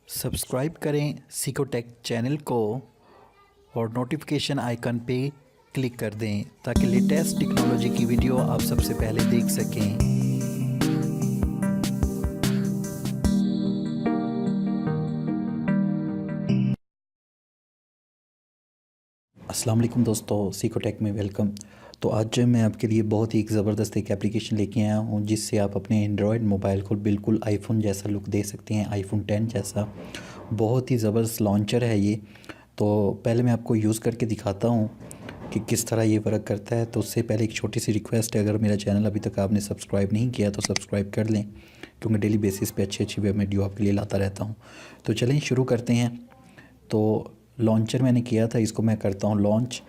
Subscribe करें सिकोटेक channel को और नोटिफिकेशन आइकन पे क्लिक कर दें ताकि लेटेस्ट टेक्नोलॉजी की वीडियो आप सबसे पहले देख सकें। अस्सलाम वालेकुम दोस्तों, सिकोटेक में वेलकम। तो आज मैं आपके लिए बहुत ही एक ज़बरदस्त एक एप्लीकेशन लेके आया हूँ जिससे आप अपने एंड्रॉयड मोबाइल को बिल्कुल आईफोन जैसा लुक दे सकते हैं, आईफोन 10 जैसा। बहुत ही ज़बरदस्त लॉन्चर है ये। तो पहले मैं आपको यूज़ करके दिखाता हूँ कि किस तरह ये वर्क करता है। तो उससे पहले एक छोटी सी रिक्वेस्ट है, अगर मेरा चैनल अभी तक आपने सब्सक्राइब नहीं किया तो सब्सक्राइब कर लें, क्योंकि डेली बेसिस पे अच्छी अच्छी वेब वीडियो आपके लिए लाता रहता हूँ। तो चलें शुरू करते हैं। तो लॉन्चर मैंने किया था, इसको मैं करता हूँ लॉन्च।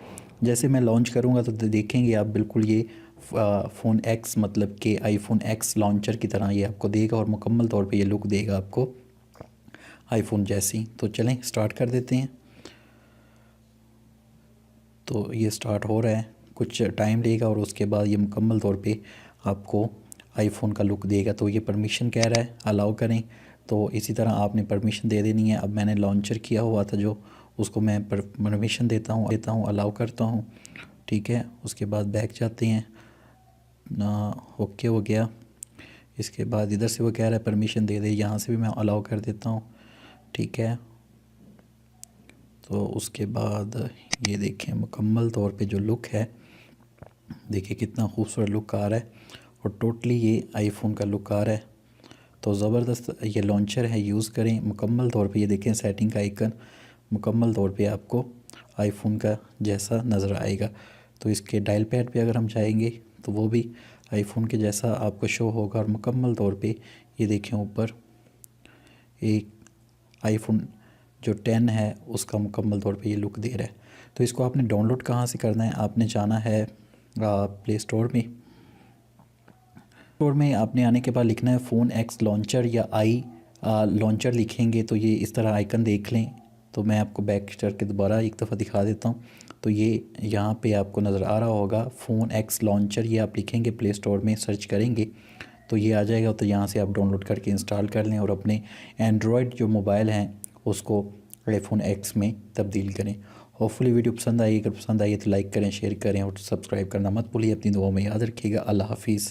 जैसे मैं लॉन्च करूँगा तो देखेंगे आप बिल्कुल ये फ़ोन एक्स मतलब कि आईफोन एक्स लॉन्चर की तरह ये आपको देगा और मुकम्मल तौर पे ये लुक देगा आपको आईफोन जैसी। तो चलें स्टार्ट कर देते हैं। तो ये स्टार्ट हो रहा है, कुछ टाइम लेगा और उसके बाद ये मुकम्मल तौर पे आपको आईफोन का लुक देगा। तो ये परमिशन कह रहा है अलाउ करें, तो इसी तरह आपने परमिशन दे देनी है। अब मैंने लॉन्चर किया हुआ था जो, उसको मैं परमिशन देता हूँ अलाउ करता हूँ। ठीक है, उसके बाद बैक जाते हैं ना, ओके हो गया। इसके बाद इधर से वो कह रहा है परमिशन दे दे, यहाँ से भी मैं अलाउ कर देता हूँ। ठीक है, तो उसके बाद ये देखें मुकम्मल तौर पे जो लुक है, देखिए कितना खूबसूरत लुक आ रहा है और टोटली ये आईफोन का लुक आ रहा है। तो ज़बरदस्त ये लॉन्चर है, यूज़ करें मुकम्मल तौर पे। ये देखें सेटिंग का आइकन मुकम्मल तौर पे आपको आईफोन का जैसा नज़र आएगा। तो इसके डायल पैड पे अगर हम जाएंगे तो वो भी आईफोन के जैसा आपको शो होगा और मुकम्मल तौर पे ये देखें ऊपर एक आईफोन जो 10 है उसका मुकम्मल तौर पे ये लुक दे रहा है। तो इसको आपने डाउनलोड कहाँ से करना है, आपने जाना है प्ले स्टोर में। स्टोर में आपने आने के बाद लिखना है फ़ोन एक्स लॉन्चर या आई लॉन्चर लिखेंगे तो ये इस तरह आइकन देख लें। तो मैं आपको बैक करके दोबारा एक दफ़ा दिखा देता हूँ। तो ये यहाँ पे आपको नज़र आ रहा होगा फ़ोन एक्स लॉन्चर, ये आप लिखेंगे प्ले स्टोर में सर्च करेंगे तो ये आ जाएगा। तो यहाँ से आप डाउनलोड करके इंस्टॉल कर लें और अपने एंड्रॉयड जो मोबाइल हैं उसको आईफोन एक्स में तब्दील करें। होपफुली वीडियो पसंद आई, अगर पसंद आई तो लाइक करें, शेयर करें और सब्सक्राइब करना मत भूलिए। अपनी दुआओं में याद रखिएगा। अल्लाह हाफिज़।